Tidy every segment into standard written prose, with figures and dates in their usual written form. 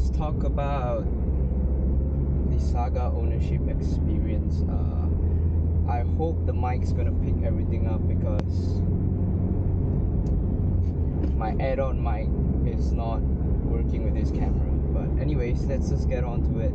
let's talk about the Saga ownership experience. I hope the mic's gonna pick everything up because my add-on mic is not working with this camera. But anyways, let's just get on to it.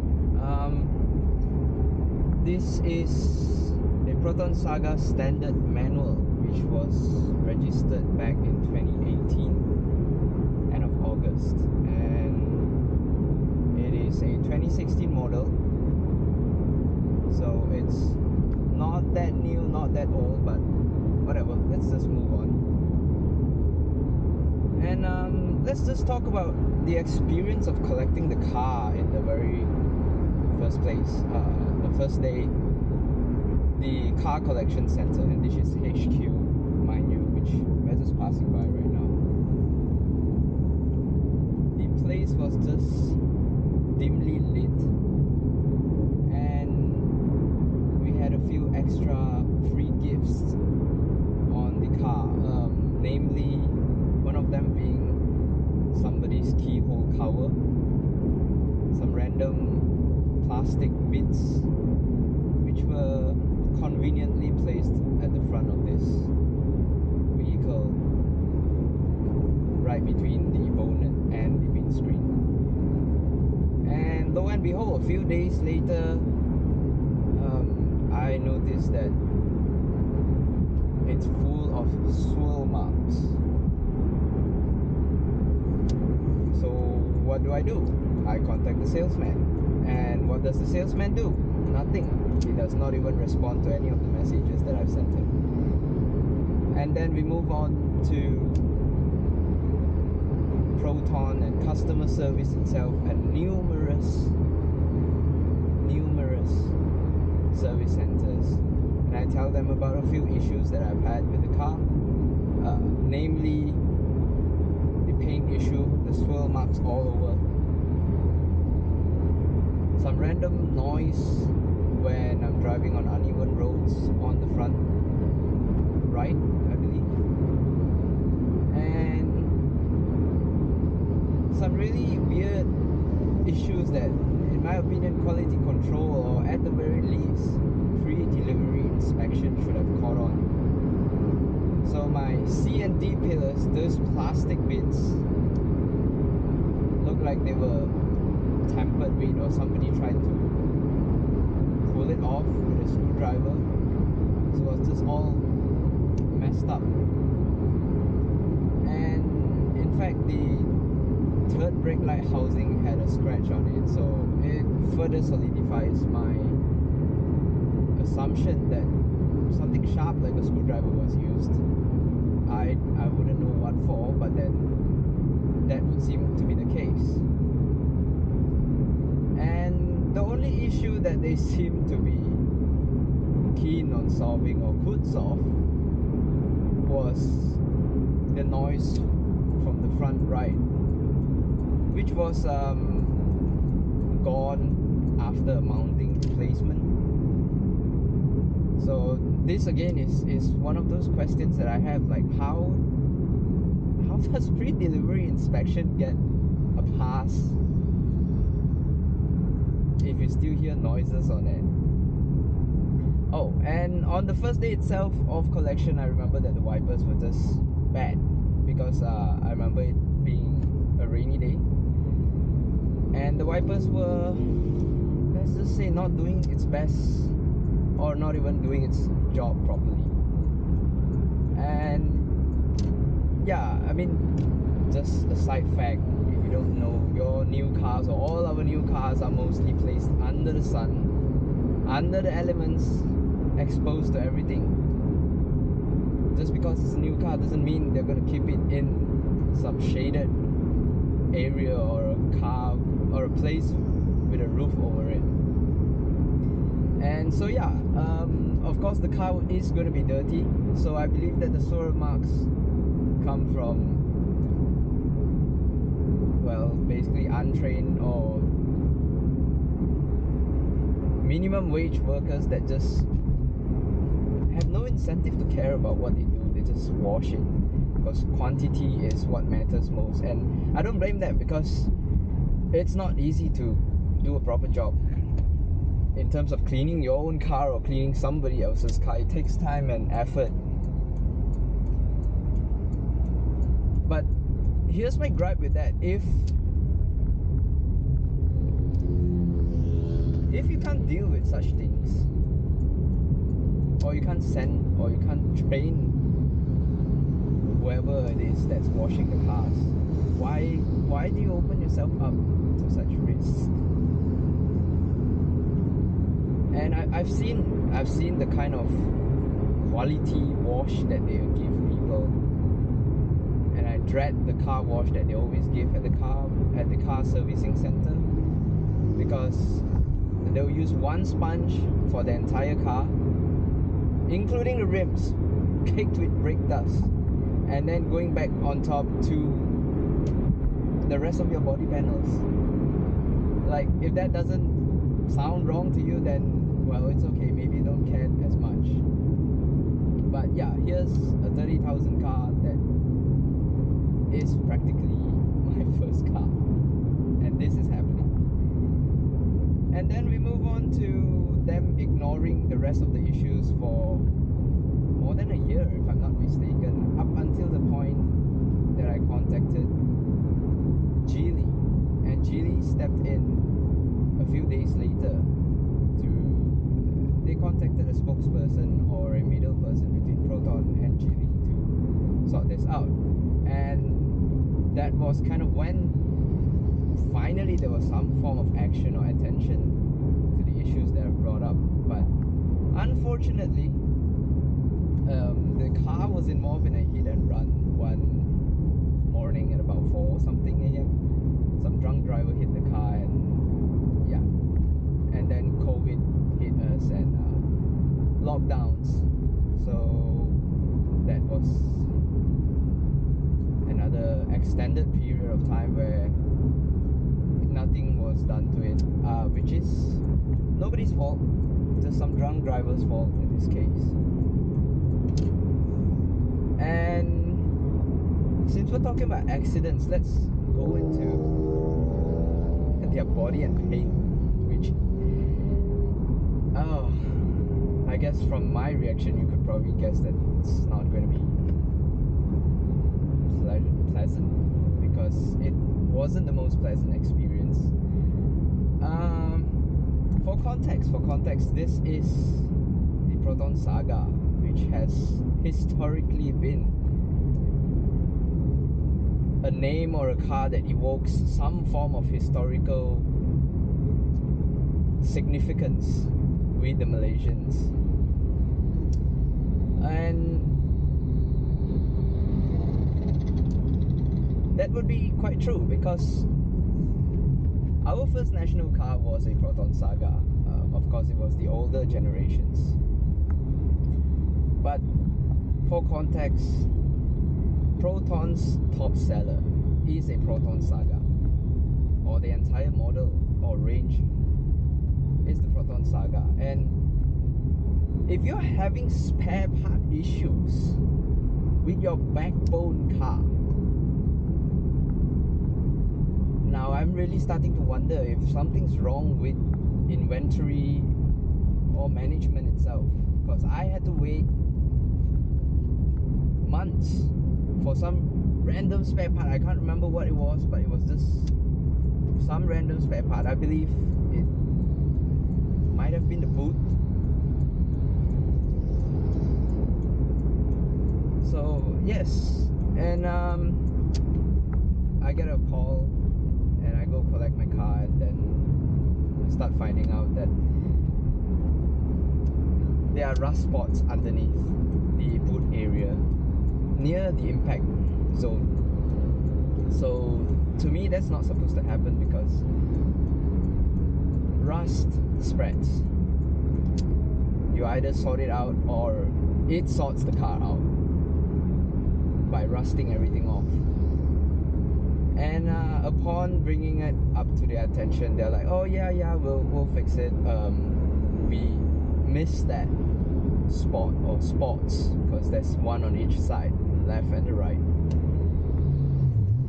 This is a Proton Saga standard manual, which was registered back in 2018, end of August, and it is a 2016 model, so it's not that new, not that old, but whatever, let's just move on. And let's just talk about the experience of collecting the car in the very first place. The first day, the car collection center, and this is HQ, mind you, which we're just passing by right now. The place was just dimly lit, and we had a few extra free gifts on the car, namely one of them being somebody's keyhole cover, some random plastic bits which were conveniently placed at the front of this vehicle, right between the bonnet and the windscreen. And lo and behold, a few days later, I noticed that it's full of swirl marks. So what do? I contact the salesman. And what does the salesman do? Nothing. He does not even respond to any of the messages that I've sent him. And then we move on to Proton and customer service itself, and numerous service centers. And I tell them about a few issues that I've had with the car, namely the paint issue, the swirl marks all over, some random noise when I'm driving on uneven roads on the front right, I believe, and some really weird issues that, in my opinion, quality control, or at the very least pre-delivery inspection, should have caught on. So my C and D pillars, those plastic bits, look like they were tampered with, or somebody tried to pull it off with a screwdriver. So it was just all messed up. And in fact, the third brake light housing had a scratch on it, so it further solidifies my assumption that something sharp like a screwdriver was used. I wouldn't know what for, but then that would seem to be the case. And the only issue that they seem to be keen on solving, or could solve, was the noise from the front right, which was gone after mounting replacement. So this again is one of those questions that I have, like how does pre-delivery inspection get a pass if you still hear noises on it? Oh, and on the first day itself of collection, I remember that the wipers were just bad, because I remember it being a rainy day, and the wipers were, let's just say, not doing its best, or not even doing its job properly. And yeah, I mean, just a side fact, if you don't know, your new cars, or all our new cars, are mostly placed under the sun, under the elements, exposed to everything. Just because it's a new car doesn't mean they're going to keep it in some shaded area, or a car, or a place with a roof over it. And so yeah, of course the car is going to be dirty, so I believe that the swirl marks come from, well, basically untrained or minimum wage workers that just have no incentive to care about what they do. They just wash it, because quantity is what matters most. And I don't blame them, because it's not easy to do a proper job in terms of cleaning your own car or cleaning somebody else's car. It takes time and effort. But here's my gripe with that. If you can't deal with such things, or you can't send, or you can't train whoever it is that's washing the cars, why do you open yourself up to such risk? And I've seen the kind of quality wash that they give people, and I dread the car wash that they always give at the car servicing center, because they'll use one sponge for the entire car, including the rims, caked with brake dust, and then going back on top to the rest of your body panels. Like, if that doesn't sound wrong to you, then well, it's okay, maybe you don't care as much. But yeah, here's a 30,000 car that is practically my first car, and this is happening. And then we move on to them ignoring the rest of the issues for more than a year, if I'm not mistaken, up until the point that I contacted Geely, and Geely stepped in a few days later. They contacted a spokesperson or a middle person between Proton and Geely to sort this out. And that was kind of when finally there was some form of action or attention to the issues that are brought up. But unfortunately, the car was involved in a hit and run one morning at about 4 something a.m. Some drunk driver hit the car, and yeah, and then COVID hit us and lockdowns. So that was another extended period of time where nothing was done to it, which is nobody's fault, just some drunk driver's fault in this case. And since we're talking about accidents, let's go into their body and paint, which I guess from my reaction you could probably guess that it's not going to be pleasant, because it wasn't the most pleasant experience. For context, this is the Proton Saga, which has historically been a name or a car that evokes some form of historical significance with the Malaysians. And that would be quite true, because our first national car was a Proton Saga. Of course, it was the older generations. But for context, Proton's top seller is a Proton Saga, or the entire model or range is the Proton Saga. And if you're having spare part issues with your backbone car, now I'm really starting to wonder if something's wrong with inventory or management itself, because I had to wait months for some random spare part. I can't remember what it was, but it was just some random spare part. I believe it might have been the boot. So yes, and I get a call and I go collect my car, and then I start finding out that there are rust spots underneath the boot area near the impact zone. So to me, that's not supposed to happen, because rust spreads. You either sort it out, or it sorts the car out by rusting everything off. And upon bringing it up to their attention, they're like, "Oh yeah, we'll fix it. We missed that spot or spots, because there's one on each side, left and the right."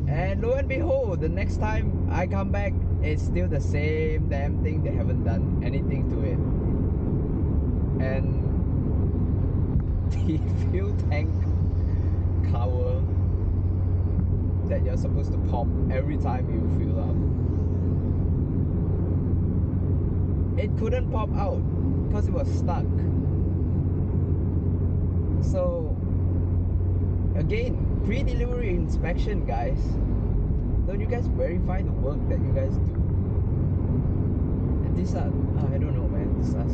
And And lo and behold, the next time I come back, it's still the same damn thing. They haven't done anything to it. And the fuel tank cover that you're supposed to pop every time you fill up, it couldn't pop out because it was stuck. So again, pre-delivery inspection, guys. Don't you guys verify the work that you guys do? And these are, I don't know, man. These are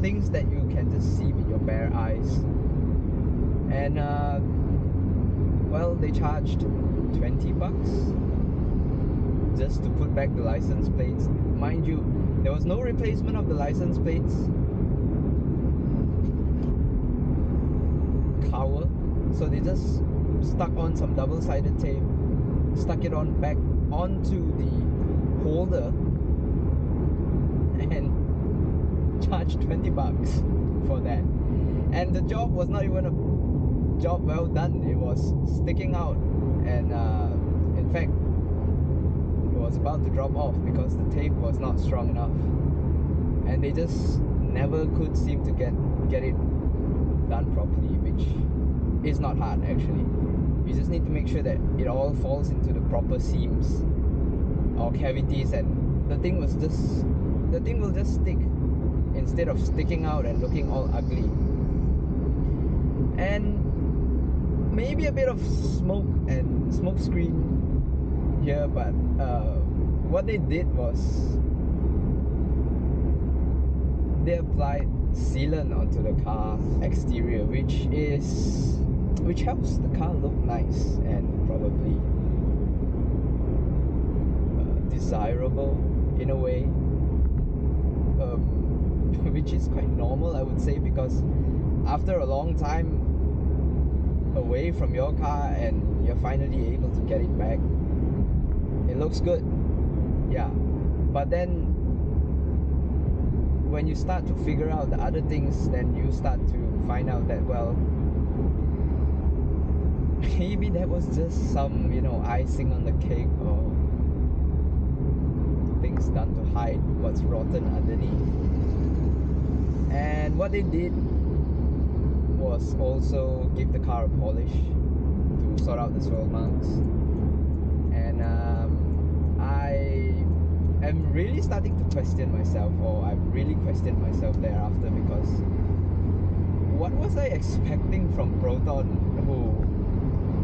things that you can just see with your bare eyes. And well, they charged $20 just to put back the license plates. Mind you, there was no replacement of the license plates cover, so they just stuck on some double-sided tape, stuck it on back onto the holder, and charged $20 for that. And the job was not even a job well done. It was sticking out, and in fact, it was about to drop off because the tape was not strong enough, and they just never could seem to get it done properly, which is not hard actually. You just need to make sure that it all falls into the proper seams or cavities, and the thing will just stick instead of sticking out and looking all ugly. And maybe a bit of smoke and smoke screen here, but what they did was they applied sealant onto the car exterior, which helps the car look nice and probably desirable in a way, which is quite normal, I would say, because after a long time away from your car and you're finally able to get it back, it looks good, yeah. But then when you start to figure out the other things, then you start to find out that, well, maybe that was just some, icing on the cake, or things done to hide what's rotten underneath. And what they did was also give the car a polish to sort out the swirl marks. And I am really starting to question myself, or I've really questioned myself thereafter, because what was I expecting from Proton, who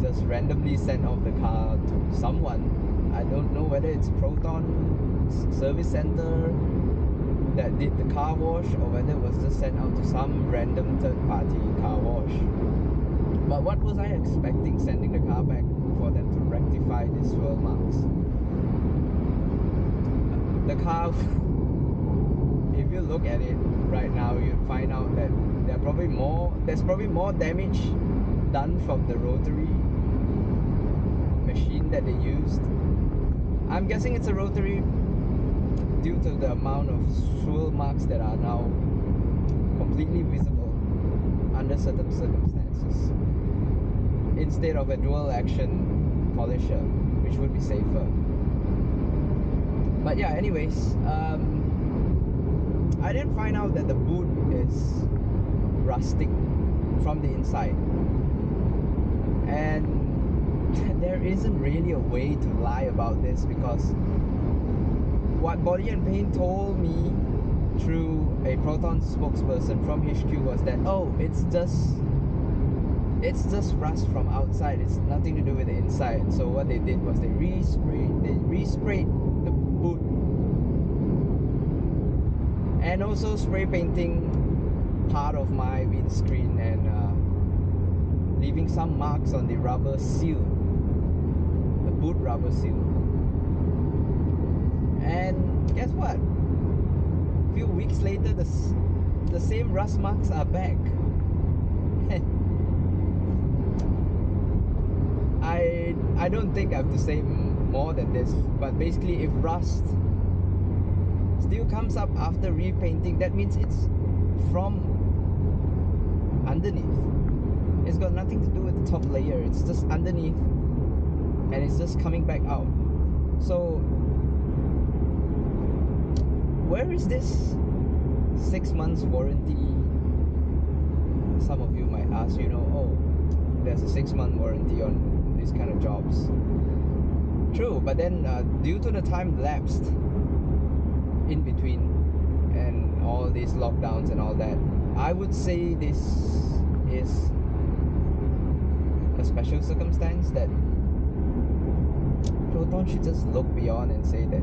just randomly sent off the car to someone? I don't know whether it's Proton service center that did the car wash, or whether it was just sent out to some random third-party car wash. But what was I expecting sending the car back for them to rectify these swirl marks? The car, if you look at it right now, you'd find out that there's probably more damage done from the rotary machine that they used. I'm guessing it's a rotary due to the amount of swirl marks that are now completely visible under certain circumstances, instead of a dual action polisher, which would be safer. But yeah, anyways, I didn't find out that the boot is rustic from the inside, and there isn't really a way to lie about this, because what Body and Paint told me through a Proton spokesperson from HQ was that, oh, it's just rust from outside, it's nothing to do with the inside. So what they did was they resprayed the boot, and also spray painting part of my windscreen, and leaving some marks on the rubber seal, the boot rubber seal. And guess what? A few weeks later, the same rust marks are back. I don't think I have to say more than this, but basically, if rust still comes up after repainting, that means it's from underneath. It's got nothing to do with the top layer, it's just underneath and it's just coming back out. So where is this 6 months warranty? Some of you might ask, oh, there's a 6-month warranty on these kind of jobs. True, but then due to the time lapsed in between and all these lockdowns and all that, I would say this is a special circumstance that Proton should just look beyond and say that,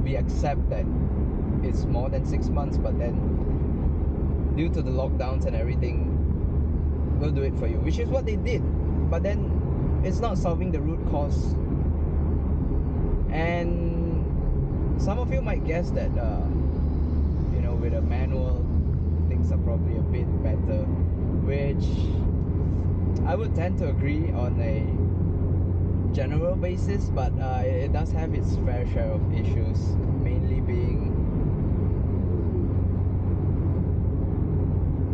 we accept that it's more than 6 months, but then due to the lockdowns and everything, we'll do it for you, which is what they did. But then it's not solving the root cause. And some of you might guess that with a manual things are probably a bit better, which I would tend to agree on a general basis, but it does have its fair share of issues, mainly being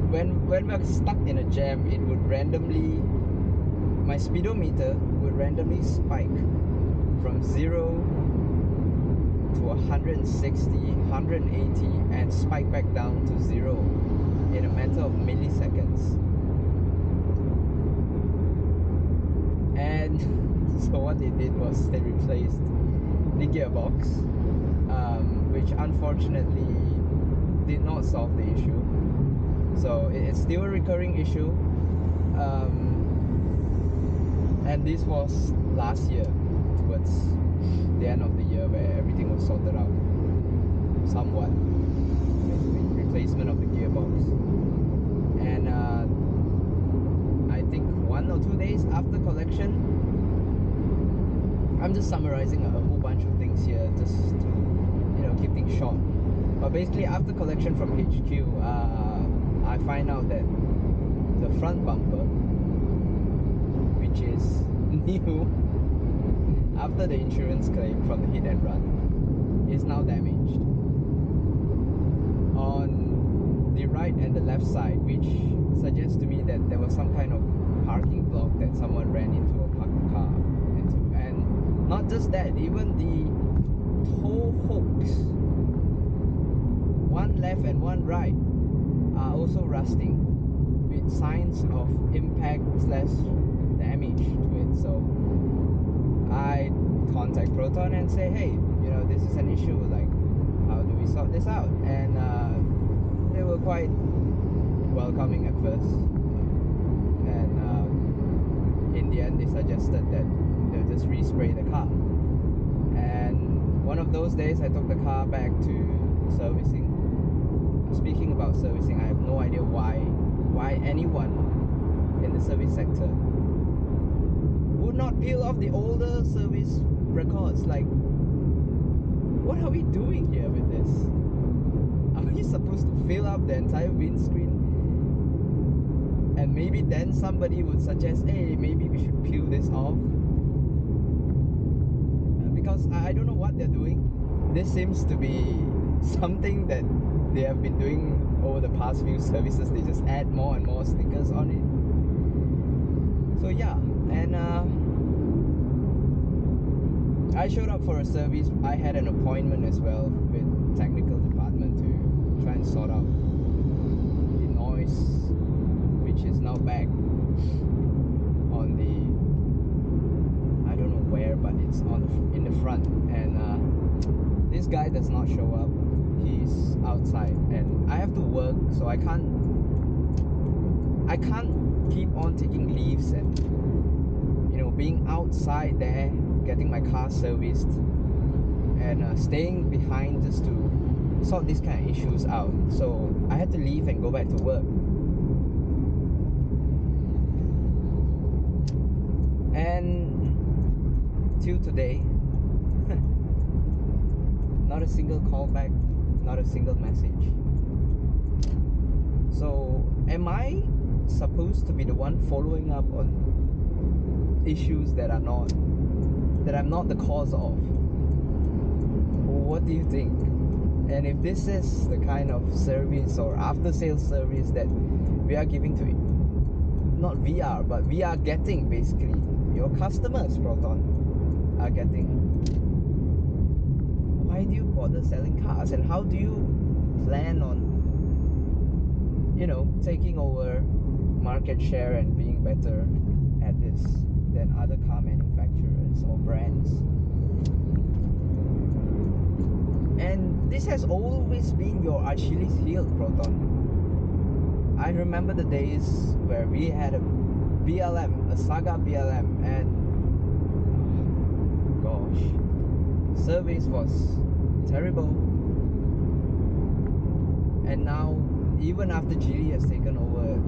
when we're stuck in a jam, it would randomly, my speedometer would randomly spike from 0 to 160, 180, and spike back down to 0 in a matter of milliseconds. And so what they did was they replaced the gearbox, which unfortunately did not solve the issue. So it's still a recurring issue. And this was last year, towards the end of the year, where everything was sorted out somewhat with the replacement of the gearbox. And I think 1 or 2 days after collection, I'm just summarizing a whole bunch of things here just to keep things short. But basically, after collection from HQ, I find out that the front bumper, which is new after the insurance claim from the hit and run, is now damaged on the right and the left side, which suggests to me that there was some kind of parking block that someone ran into or parked the car into. And not just that, even the tow hooks, one left and one right, are also rusting with signs of impact / damage to it. So I contact Proton and say, hey, this is an issue, like, how do we sort this out? And they were quite welcoming at first, and in the end they suggested that they'll just respray the car. And one of those days I took the car back to servicing. Speaking about servicing, I have no idea why anyone in the service sector would not peel off the older service records. Like, what are we doing here with this? Are we supposed to fill up the entire windscreen? And maybe then somebody would suggest, hey, maybe we should peel this off. Because I don't know what they're doing. This seems to be something that they have been doing over the past few services. They just add more and more stickers on it. So yeah, and I showed up for a service. I had an appointment as well with technical department to try and sort out the noise, which is now back on the, I don't know where, but it's in the front. And this guy does not show up. He's outside, and I have to work, so I can't keep on taking leaves and being outside there, getting my car serviced, and staying behind just to sort these kind of issues out. So I had to leave and go back to work. And till today, not a single call back, not a single message. So am I supposed to be the one following up on issues that I'm not the cause of? What do you think? And if this is the kind of service or after sales service that we are giving to, not VR, but we are getting basically your customers, Proton, are getting. Why do you bother selling cars, and how do you plan on, taking over market share and being better at this than other car manufacturers or brands? And this has always been your Achilles heel, Proton. I remember the days where we had a BLM, a Saga BLM, and gosh, service was terrible. And now, even after Geely has taken over,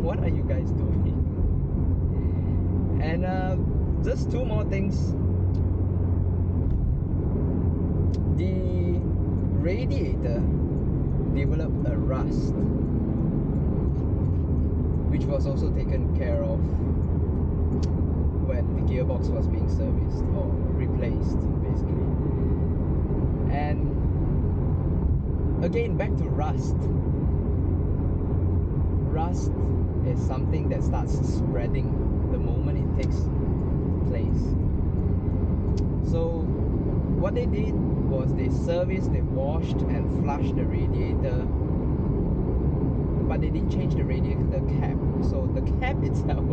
what are you guys doing? And just two more things. The radiator developed a rust, which was also taken care of when the gearbox was being serviced or replaced, basically. And again, back to rust. Rust is something that starts spreading the moment it takes place. So what they did was they serviced, they washed and flushed the radiator, but they didn't change the radiator cap. So the cap itself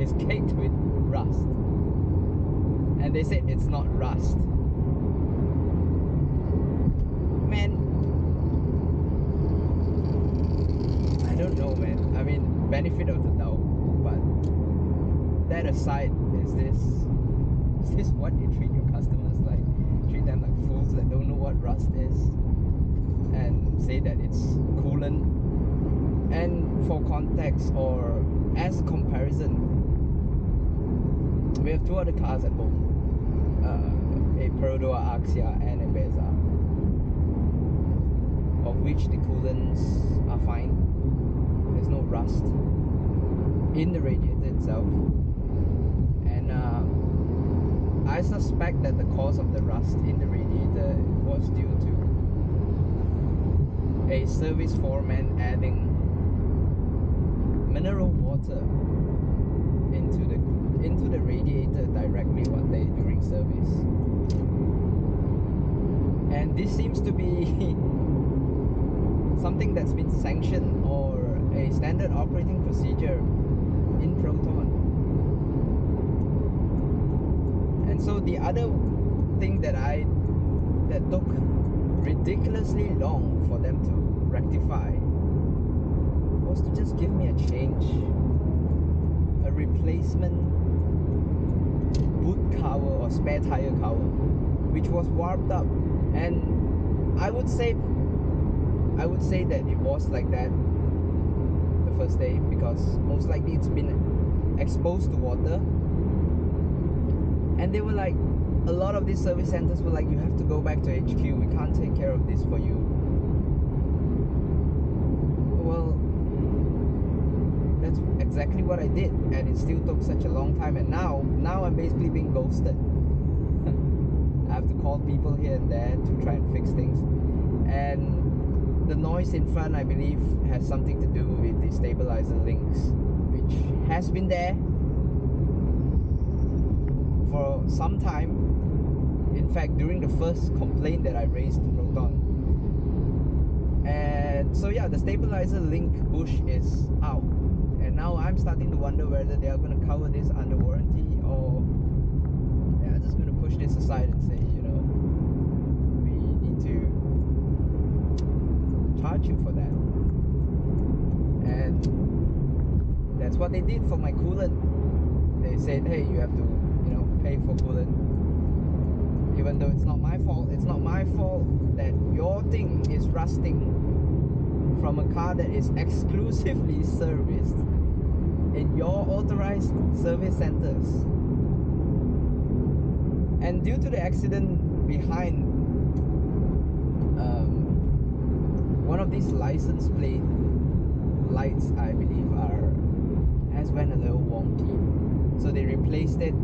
is caked with rust. And they said it's not rust. Man, I don't know, man. I mean, benefit of the doubt, but that aside, is this what you treat your customers like? Treat them like fools that don't know what rust is and say that it's coolant? And for context, or as a comparison, we have two other cars at home, a Perodua Axia and a Beza, of which the coolants are fine. There's no rust in the radiator itself. And I suspect that the cause of the rust in the radiator was due to a service foreman adding mineral water into the radiator directly one day during service. And this seems to be something that's been sanctioned or a standard operating procedure in Proton. And so the other thing that took ridiculously long for them to rectify was to just give me a change, a replacement boot cover or spare tire cover, which was warped up. And I would say that it was like that the first day, because most likely it's been exposed to water. And they were like, a lot of these service centers were like, you have to go back to HQ, we can't take care of this for you. Well, that's exactly what I did, and it still took such a long time. And now I'm basically being ghosted. I have to call people here and there to try and fix things. And the noise in front, I believe, has something to do with the stabilizer links, which has been there for some time. In fact, during the first complaint that I raised to Proton. And so yeah, the stabilizer link bush is out. And now I'm starting to wonder whether they are going to cover this under warranty, or they're just going to push this aside and say, we need to charge you for that. And that's what they did for my coolant. They said, hey, you have to, pay for coolant. Even though it's not my fault. It's not my fault that your thing is rusting from a car that is exclusively serviced in your authorized service centers. And due to the accident behind, one of these license plate lights, I believe, has went a little wonky. So they replaced it,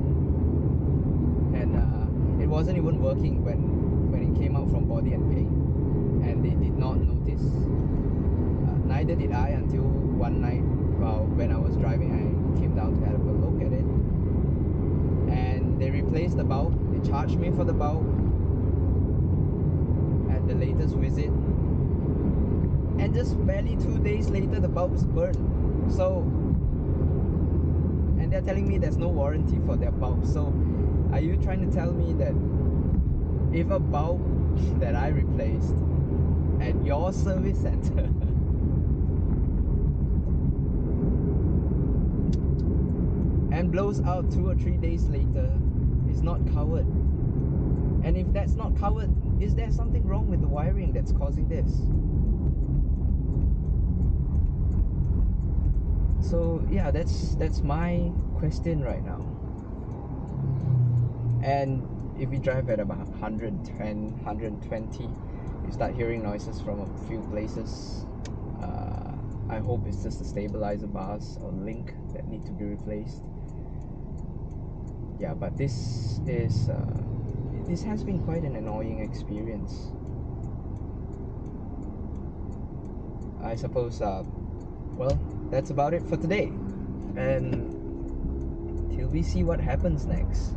and it wasn't even working when it came out from body and paint, and they did not notice. Neither did I until one night when I was driving. They charged me for the bulb at the latest visit, and just barely 2 days later the bulb's burned. So, and they're telling me there's no warranty for their bulb. So are you trying to tell me that if a bulb that I replaced at your service center and blows out 2 or 3 days later is not covered? And if that's not covered, is there something wrong with the wiring that's causing this? So yeah, that's my question right now. And if you drive at about 110, 120, you start hearing noises from a few places. I hope it's just the stabilizer bars or link that need to be replaced. Yeah, but this has been quite an annoying experience. I suppose, well, that's about it for today. And till we see what happens next.